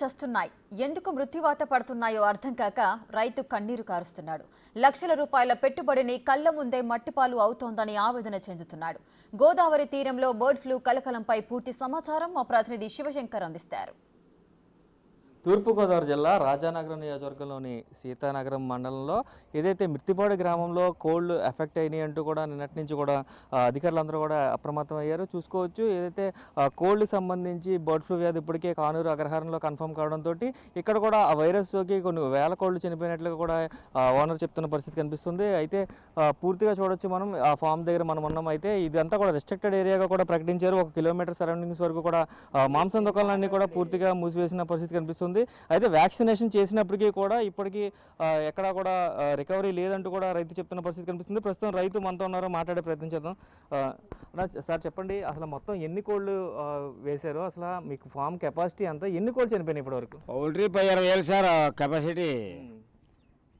చస్తున్నాయి ఎందుకు మృత్యువాత పడుతున్నాయో అర్థం కాక రైతు కన్నీరు కారుస్తున్నాడు. లక్షల రూపాయల పెట్టుబడిని కళ్ళ ముందే మట్టిపాలు అవుతోందని ఆవేదన చెందుతున్నాడు. గోదావరి తీరంలో బర్డ్ ఫ్లూ కలకలంపై పూర్తి సమాచారం మా ప్రతినిధి శివశంకర్ అందిస్తారు. తూర్పుగోదావరి జిల్లా రాజానగరం నియోజకవర్గంలోని సీతానగరం మండలంలో ఏదైతే మిర్తిపాడు గ్రామంలో కోల్డ్ ఎఫెక్ట్ అయినాయి అంటూ కూడా నిన్నటి నుంచి కూడా అధికారులందరూ కూడా అప్రమత్తం అయ్యారు. చూసుకోవచ్చు ఏదైతే కోల్డ్కి సంబంధించి బర్డ్ ఫ్లూ వ్యాధి ఇప్పటికే కానూరు అగ్రహారంలో కన్ఫర్మ్ కావడంతో ఇక్కడ కూడా ఆ వైరస్ సోకి కొన్ని వేల కోళ్ళు చనిపోయినట్లుగా కూడా ఓనర్ చెప్తున్న పరిస్థితి కనిపిస్తుంది. అయితే పూర్తిగా చూడొచ్చు మనం ఆ ఫామ్ దగ్గర మనం ఉన్నాం. అయితే ఇదంతా కూడా రెస్ట్రిక్టెడ్ ఏరియాగా కూడా ప్రకటించారు. 1 కిలోమీటర్ సరౌండింగ్స్ వరకు కూడా మాంసం దుకాణాలన్నీ కూడా పూర్తిగా మూసివేసిన పరిస్థితి కనిపిస్తుంది. అయితే వ్యాక్సినేషన్ చేసినప్పటికీ కూడా ఇప్పటికీ ఎక్కడా కూడా రికవరీ లేదంటూ కూడా రైతు చెప్తున్న పరిస్థితి కనిపిస్తుంది. ప్రస్తుతం రైతు మనతో ఉన్నారో మాట్లాడే ప్రయత్నం చేద్దాం. సార్ చెప్పండి, అసలు మొత్తం ఎన్ని కోళ్ళు వేశారు, అసలు మీకు ఫామ్ కెపాసిటీ అంతా ఎన్ని కోళ్ళు చనిపోయినాయి ఇప్పటివరకు? Poultry 20,000 sir capacity.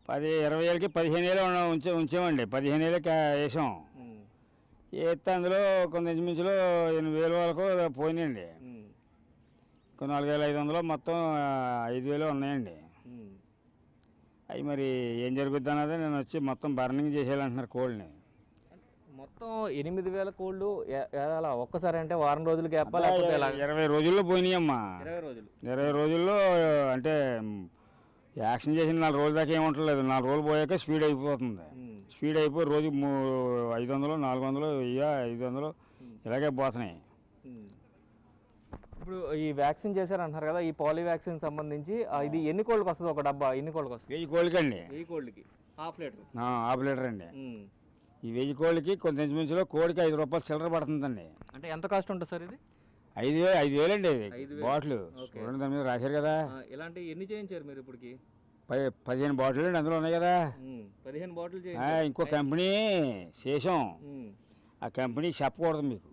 20,000కి 15,000 ఉంచామండి. 15,000 వేసాం. వేస్తే అందులో కొంత ఇంచుమించులో 8,000 వరకు పోయినాయండి. 4,500 మొత్తం 5,000 ఉన్నాయండి. అవి మరి ఏం జరుగుద్ది అన్నది నేను వచ్చి మొత్తం బర్నింగ్ చేసేయాలంటున్నారు కోళ్ళని. మొత్తం 8,000 కోళ్ళు ఎలా ఒక్కసారి అంటే వారం రోజులు గ్యాప్ 20 రోజుల్లో పోయినాయమ్మా. 20 రోజుల్లో అంటే యాక్షన్ చేసిన 4 రోజుల దాకా ఏముంటలేదు. 4 రోజులు పోయాక స్పీడ్ అయిపోతుంది. స్పీడ్ అయిపోయి రోజు 500, 400, 500 ఇలాగే పోతున్నాయి. ఇప్పుడు ఈ వ్యాక్సిన్ చేశారంటున్నారు కదా, ఈ పాలి వ్యాక్సిన్ సంబంధించి ఇది ఎన్ని కోళ్ళకి వస్తుంది? ఒక డబ్బా ఎన్ని కోళ్ళకి వస్తుంది? 1000 కోళ్ళకి అండి. 1000 కోళ్ళకి హాఫ్ లీటర్ అండి. ఈ 1000 కోళ్ళకి కొంత ఇంచుమించులో కోడికి 5 రూపాయలు చిల్లర పడుతుందండి. అంటే ఎంత కాస్ట్ ఉంటుంది సార్ ఇది? 5,000 అండి. ఇది బాటిల్ చూడండి, దాని మీద రాశారు కదా. ఇలాంటి ఎన్ని చేయించారు మీరు ఇప్పటికి? 15 బాటిల్ అండి అందులో ఉన్నాయి కదా. 15 బాటిల్ ఇంకో కంపెనీ చేసాం. ఆ కంపెనీ చెప్పకూడదు మీకు.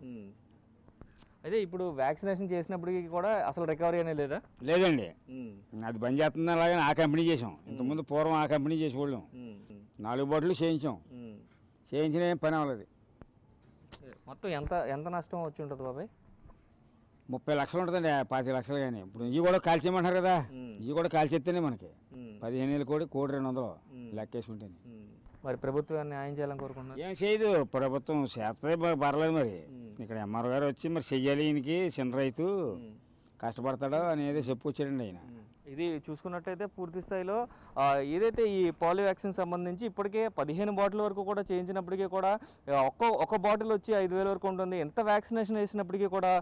అదే ఇప్పుడు వ్యాక్సినేషన్ చేసినప్పటికీ కూడా అసలు రికవరీ అనేది లేదా? లేదండి, అది బంద్ చేస్తుంది. అలాగే ఆ కంపెనీ చేసాం. ఇంతకుముందు పూర్వం ఆ కంపెనీ చేసేవాళ్ళం. 4 బాటిల్ చేయించాం. చేయించిన ఏం పని అవ్వలేదు. మొత్తం ఎంత నష్టం వచ్చి ఉంటుంది బాబాయ్? 30 లక్షలు ఉంటుందండి. 25 లక్షలు. కానీ ఇప్పుడు ఇవి కూడా కాల్చేయమంటారు కదా, ఇవి కూడా కాల్చేస్తేనే మనకి 15,000 కోడి 200 లెక్కేసుకుంటే. మరి ప్రభుత్వం న్యాయం చేయాలని కోరుకుంటున్నారు. ఏం చేయదు ప్రభుత్వం, చేస్తే పర్లేదు. మరి ఇక్కడ ఎంఆర్ఓ గారు వచ్చి మరి చెయ్యాలి, ఈయనకి చిన్న రైతు కష్టపడతాడో అనేది చెప్పుకొచ్చాడండి ఆయన. ఇది చూసుకున్నట్టయితే పూర్తి స్థాయిలో ఏదైతే ఈ పాలియో వ్యాక్సిన్ సంబంధించి ఇప్పటికే 15 బాటిల్ వరకు కూడా చేయించినప్పటికీ కూడా ఒక్క బాటిల్ వచ్చి 5,000 వరకు ఉంటుంది. ఎంత వ్యాక్సినేషన్ వేసినప్పటికీ కూడా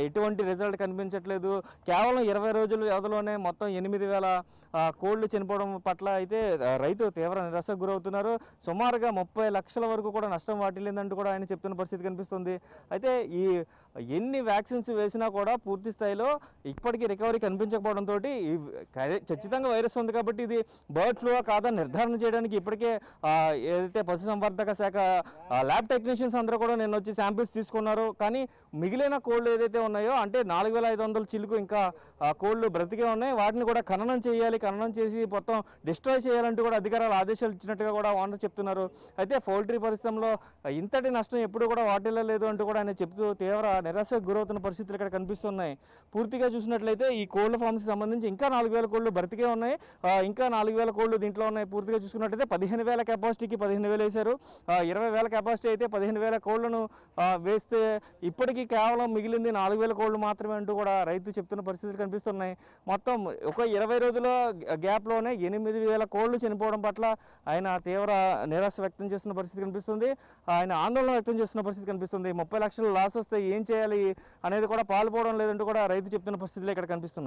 ఎటువంటి రిజల్ట్ కనిపించట్లేదు. కేవలం 20 రోజుల వ్యవధిలోనే మొత్తం 8,000 కోళ్ళు చనిపోవడం పట్ల అయితే రైతు తీవ్ర నిరాశకు గురవుతున్నారు. సుమారుగా 30 లక్షల వరకు కూడా నష్టం వాటిల్లిందంటూ కూడా ఆయన చెప్తున్న పరిస్థితి కనిపిస్తుంది. అయితే ఈ ఎన్ని వ్యాక్సిన్స్ వేసినా కూడా పూర్తి స్థాయిలో ఇప్పటికీ రికవరీ కనిపించకపోవడంతో ఖచ్చితంగా వైరస్ ఉంది కాబట్టి ఇది బర్డ్ ఫ్లూ కాదని నిర్ధారణ చేయడానికి ఇప్పటికే ఏదైతే పశుసంవర్ధక శాఖ ల్యాబ్ టెక్నీషియన్స్ అందరూ కూడా నిన్న వచ్చి శాంపిల్స్ తీసుకున్నారు. కానీ మిగిలిన కోళ్ళు ఏదైతే ఉన్నాయో అంటే 4,500 చిలుకు ఇంకా కోళ్ళు బ్రతికే ఉన్నాయి. వాటిని కూడా ఖననం చేయాలి, ఖననం చేసి మొత్తం డిస్ట్రాయ్ చేయాలంటూ కూడా అధికారులు ఆదేశాలు ఇచ్చినట్టుగా కూడా ఓనర్ చెప్తున్నారు. అయితే పౌల్ట్రీ పరిశ్రమలో ఇంతటి నష్టం ఎప్పుడు కూడా వాటిల్లో లేదు అంటూ కూడా ఆయన చెప్తూ తీవ్ర నిరాశకు గురవుతున్న పరిస్థితులు ఇక్కడ కనిపిస్తున్నాయి. పూర్తిగా చూసినట్లయితే ఈ కోళ్ళ ఫామ్స్కి సంబంధించి ఇంకా 4,000 కోళ్ళు బ్రతికే ఉన్నాయి. ఇంకా 4,000 కోళ్ళు దీంట్లో ఉన్నాయి. పూర్తిగా చూసుకున్నట్టయితే 15,000 కెపాసిటీకి 15,000 వేశారు. 20,000 కెపాసిటీ అయితే 15,000 కోళ్లను వేస్తే ఇప్పటికీ కేవలం మిగిలింది 4,000 కోళ్ళు మాత్రమే అంటూ కూడా రైతు చెప్తున్న పరిస్థితులు కనిపిస్తున్నాయి. మొత్తం ఒక 20 రోజుల గ్యాప్లోనే 8,000 కోళ్ళు చనిపోవడం పట్ల ఆయన తీవ్ర నిరాశ వ్యక్తం చేస్తున్న పరిస్థితి కనిపిస్తుంది. ఆయన ఆందోళన వ్యక్తం చేస్తున్న పరిస్థితి కనిపిస్తుంది. 30 లక్షలు లాస్ వస్తే ఏం చేయాలి అనేది కూడా పాల్పోవడం లేదంటూ కూడా రైతు చెప్తున్న పరిస్థితులు ఇక్కడ కనిపిస్తున్నాయి.